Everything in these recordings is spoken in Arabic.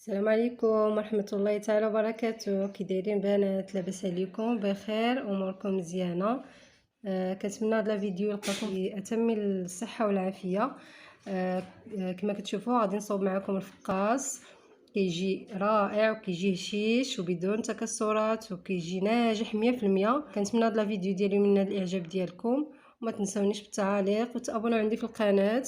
السلام عليكم ورحمة الله تعالى وبركاته. كي دايرين بنات؟ لاباس عليكم؟ بخير؟ اموركم مزيانه؟ كنتمنى هذا الفيديو يلقاكم في اتم الصحه والعافيه. كما كتشوفوا غادي نصوب معكم الفقاص، كيجي رائع وكيجي هشيش وبدون تكسرات وكيجي ناجح 100%. كنتمنى هذا الفيديو ديالي من الاعجاب ديالكم، وما تنسونيش بالتعاليق وتابونوا عندي في القناه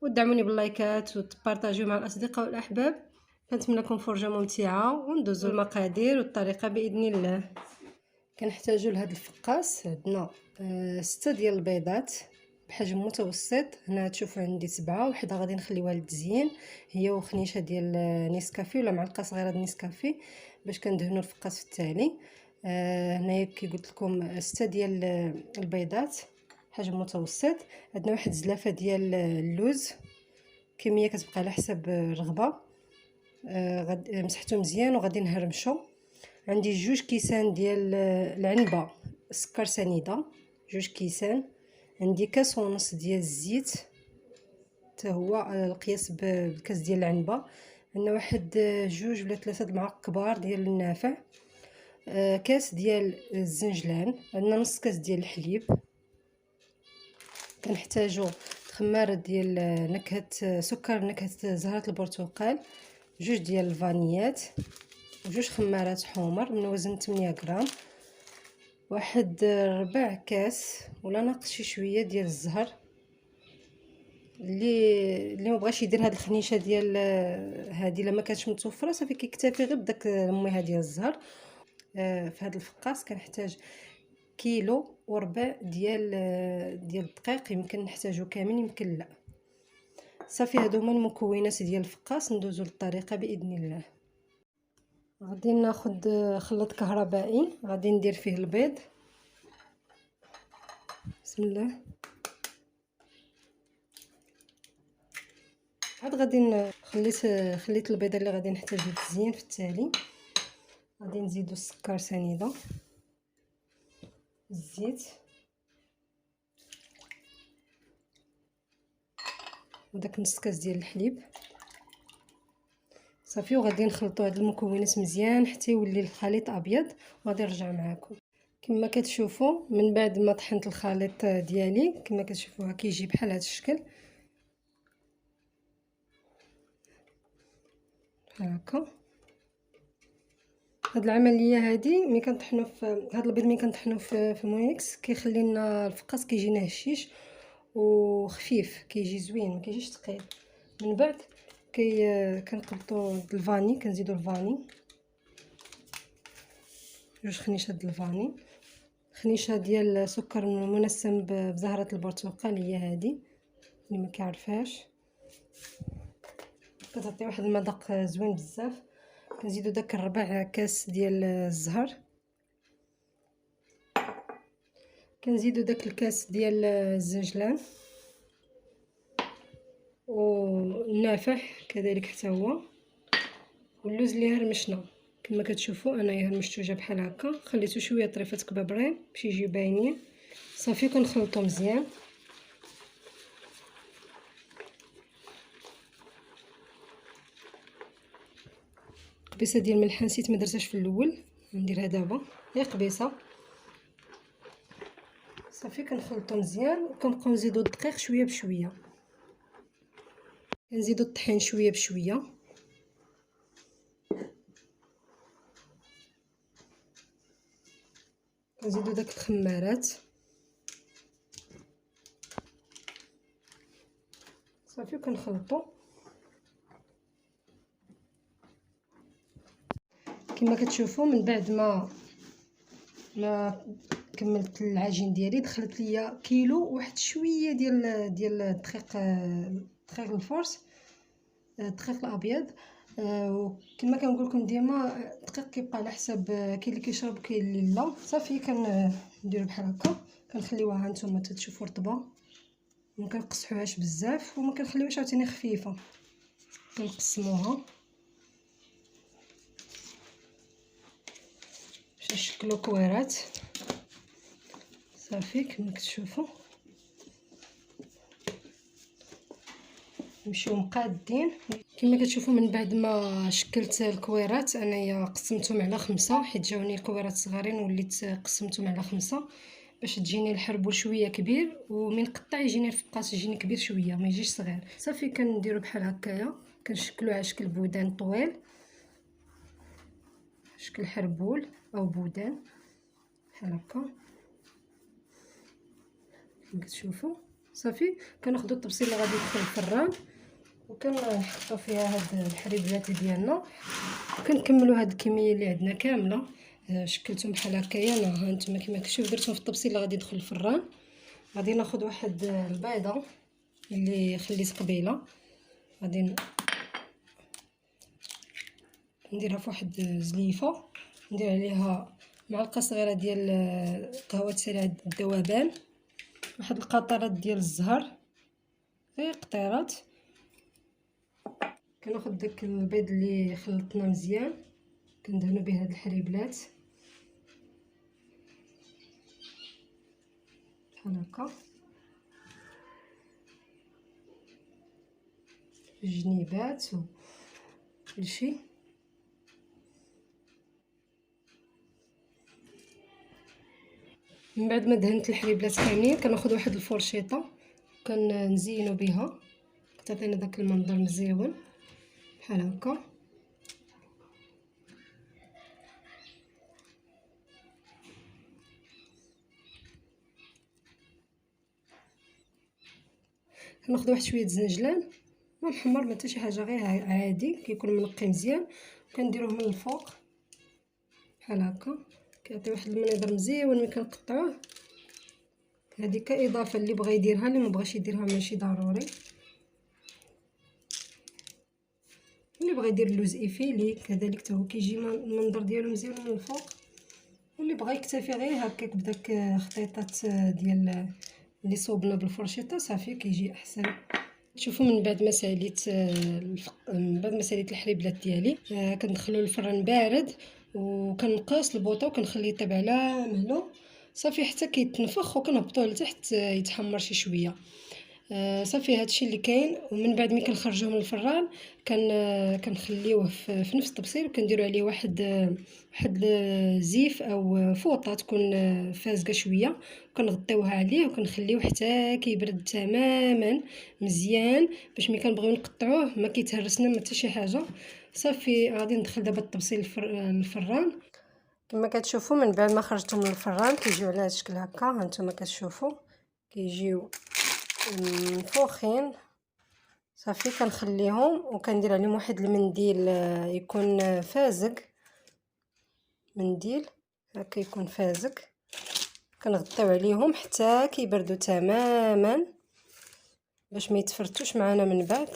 ودعموني باللايكات وتبارطاجيو مع الاصدقاء والاحباب. كنتمنى لكم فرجه ممتعه وندوزو المقادير والطريقه باذن الله. كنحتاجو لهذا الفقاص عندنا 6 ديال البيضات بحجم متوسط. هنا تشوفوا عندي 7، وحده غادي نخليوها للتزيين هي وخنيشه ديال نيسكافي ولا معلقه صغيره د نيسكافي باش كندهنوا الفقاص في التالي. هنايا كي قلت لكم 6 ديال البيضات حجم متوسط. عندنا واحد زلافه ديال اللوز، كميه كتبقى على حسب الرغبه. غادي مسحته مزيان وغادي نهرمشو. عندي 2 كيسان ديال العنبه سكر سنيده، 2 كيسان. عندي كاس ونص ديال الزيت حتى هو القياس بالكاس ديال العنبه. عندنا واحد 2 ولا 3 المعالق كبار ديال النافع. كاس ديال الزنجلان. عندنا نص كاس ديال الحليب. كنحتاجو خماره ديال نكهه سكر نكهه زهره البرتقال، 2 ديال الفانيات، و2 خمارات حمر من وزن 8 غرام، واحد ربع كاس ولا ناقص شي شويه ديال الزهر. اللي مبغاش يدير هاد الخنيشه ديال هادي لما كانتش متوفره صافي كيكتفي غير بداك الميها ديال الزهر. في هاد الفقاص كنحتاج كيلو وربع ديال الدقيق. يمكن نحتاجو كامل يمكن لا. صافي هادو هما المكونات ديال الفقاص. ندوزو للطريقه باذن الله. غادي ناخد خلاط كهربائي، غادي ندير فيه البيض. بسم الله. عاد غادي خليت البيضه اللي غادي نحتاج للتزيين في التالي. غادي نزيدو السكر سنيده، الزيت، وداك نص كاس ديال الحليب. صافي وغادي نخلطوا هاد المكونات مزيان حتى يولي الخليط ابيض، وغادي نرجع معكم. كما كتشوفوا من بعد ما طحنت الخليط ديالي كما كتشوفوها كيجي بحال هذا الشكل هكا. هاد العمليه هادي ملي كنطحنوا في هاد البيض، ملي كنطحنوا في المونيكس كيخلي لنا الفقاص كيجينا هشيش وخفيف، كيجي زوين، ما كيجيش ثقيل. من بعد كنقلطوا الفاني، كنزيدو الفاني، 2 خنيشات ديال الفاني، خنيشه ديال سكر منسم بزهره البرتقال هي هادي اللي ما كيعرفهاش، كتعطي واحد المذاق زوين بزاف. كنزيدو داك الربع كاس ديال الزهر، كنزيدو داك الكاس ديال الزنجلان والنافع كذلك حتى هو، واللوز اللي هرمشنا كما كتشوفوا انايا هرمشتو جا بحال هكا، خليتو شويه طريفات كبابرين باش يجيو باينين. صافي كنخلطو مزيان. قبيصه ديال الملح نسيت ما درتهاش في الاول، نديرها دابا غير قبيصه. صافي كنخلطو مزيان وكنبقاو نزيدو الدقيق شويه بشويه، كنزيدو الطحين شويه بشويه، كنزيدو داك الخمارات. صافي كنخلطو كما كتشوفوا. من بعد ما كملت العجين ديالي دخلت ليا كيلو واحد شويه ديال الدقيق الفورس، الدقيق الابيض. وكما كنقول لكم ديما الدقيق كيبقى على حسب، كاين اللي كيشرب كاين اللي لا. صافي كنديروا بحال هكا، كنخليوها هانتوما تشوفوا رطبه، ما كنقصحوهاش بزاف وما كنخليوهاش عاوتاني خفيفه. كنقسموها باش نشكلوا كويرات. صافي كما كتشوفوا نمشيو مقادين. كما كتشوفوا من بعد ما شكلت الكويرات انايا قسمتهم على 5 حيت جاوني الكويرات صغارين وليت قسمتهم على 5 باش تجيني الحربول شويه كبير ومن قطع يجيني الفقاس يجيني كبير شويه ما يجيش صغير. صافي كنديروا بحال هكايا كنشكلو على شكل بودان طويل شكل حربول او بودان بحال هكا كما كتشوفوا. صافي كناخذوا الطبسيل اللي غادي يدخل الفران وكنحطوا فيها هاد الحليبات ديالنا وكنكملوا هاد الكميه اللي عندنا كامله. شكلتهم بحال هكايا ها انتم كما كتشوفوا درتهم في الطبسيل اللي غادي يدخل الفران. غادي ناخذ واحد البيضه اللي خليت قبيله غادي نديرها في واحد زليفه ندير عليها معلقه صغيره ديال قهوه سريعه الذوبان واحد القطرات ديال الزهر غير قطيرات. كناخذ داك البيض اللي خلطنا مزيان كندهنوا به هاد الحليبلات بحال هكا الجنيبات وكلشي. من بعد ما دهنت الحليبلات كاملين كناخذ واحد الفرشيطه كنزينو بها كتعطينا داك المنظر مزيون بحال هكا. كناخذ واحد شويه زنجلان ما محمر ما حتى شي حاجه غير عادي كيكون منقي مزيان كنديروه من الفوق بحال هكا كيعطي واحد المنظر مزيون ملي كنقطعوه. هذه كاضافه اللي بغى يديرها اللي ما بغاش يديرها ماشي ضروري. اللي بغى يدير اللوز ايفيلي كذلك حتى هو كيجي المنظر ديالو مزيان من الفوق. واللي بغى يكتفي غير هكاك بداك خطيطات ديال اللي صوبنا بالفرشيطه صافي كيجي احسن. شوفوا من بعد ما ساليت من بعد ما ساليت الحليبلات ديالي كندخلو للفران بارد وكنقص البوطه وكنخليه يطيب على مهلو صافي حتى كيتنفخ وكنهبطوه لتحت يتحمر شي شويه. صافي هادشي اللي كاين. ومن بعد ملي كنخرجوه من الفران كنخليوه في نفس الطبسيل وكنديروا عليه واحد زيف او فوطه تكون فازقه شويه وكنغطيوها عليه وكنخليوه حتى كيبرد تماما مزيان باش ملي كنبغيو نقطعوه ما كيتهرسنا ما حتى شي حاجه. صافي غادي ندخل دابا الطبسيل الفران. كما كتشوفوا من بعد ما خرجتهم من الفران كيجيو على هذا الشكل هكا هانتوما كتشوفوا كيجيو منفوخين. صافي كنخليهم وكندير عليهم واحد المنديل يكون فازق منديل هكا يكون فازق كنغطيو عليهم حتى كيبردوا تماما باش ما يتفرتوش معنا من بعد.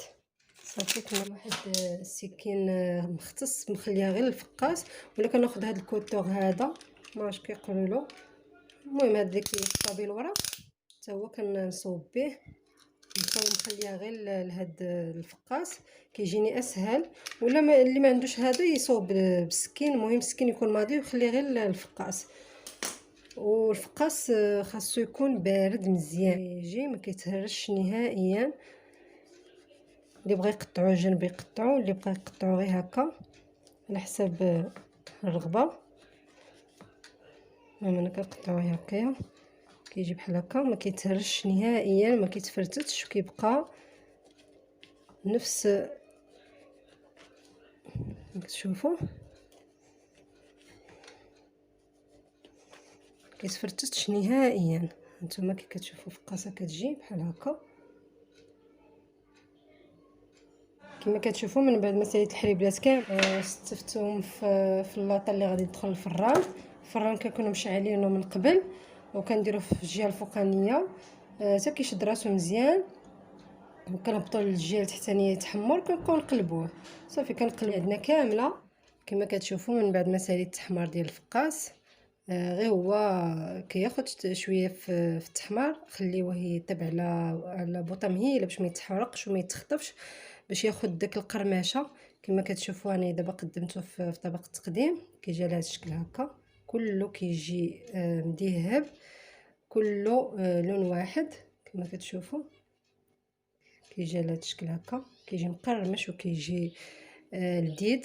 صافي كنا واحد السكين مختص مخليها غير الفقاس ولا كناخذ هذا الكوتور هذا ما عرفتش كيقولوا له المهم هذا اللي كيطابي بالورق حتى هو كنصوب به نخليها غير لهاد الفقاس كيجيني اسهل. ولا اللي ما عندوش هذا يصوب بالسكين المهم السكين يكون ماضي ويخلي غير الفقاس. والفقاس خاصو يكون بارد مزيان يجي ما كيتهرش نهائيا. اللي بغى يقطعوه جنب يقطعوا اللي بغى يقطعوا غير هكا على حساب الرغبه. انا كنقطعوه هكايا كيجي بحال هكا ما كيتهرش نهائيا ما كيتفرتتش وكيبقى نفس كتشوفوا كيتفرتتش نهائيا. نتوما كي كتشوفوا فقاصه كتجي بحال هكا كما كتشوفوا. من بعد ما ساليت الحليبلات كامل استفتهم في اللاطه اللي غادي تدخل الفران كنكونوا مشعلينه من قبل وكنديروه في الجهه الفوقانيه حتى كيشد راسو مزيان وكنهبطوا للجهه التحتانيه يتحمر كنبقاو نقلبوه. صافي كنقلب عندنا كامله كما كتشوفوا. من بعد ما ساليت التحمار ديال الفقاس غير هو كياخد شويه في التحمار خليوه يطيب على بوطه مهيله باش ما يتحرقش وما يتخطفش باش ياخد داك القرمشه. كما كتشوفوا انا دابا قدمته في طبق التقديم كيجي على هذا الشكل هكا كله كيجي مذهب كله لون واحد كما كتشوفوا. كيجي على هذا الشكل هكا، كيجي مقرمش وكيجي لذيذ.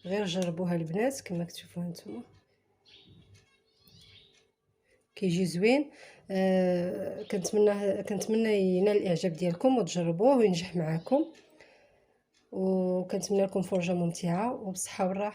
غير جربوها البنات كما كتشوفوا هانتوما، كيجي زوين. كنتمنى ينال الاعجاب ديالكم وتجربوه وينجح معكم، وكنتمنى لكم فرجه ممتعه وبصحه والراحه.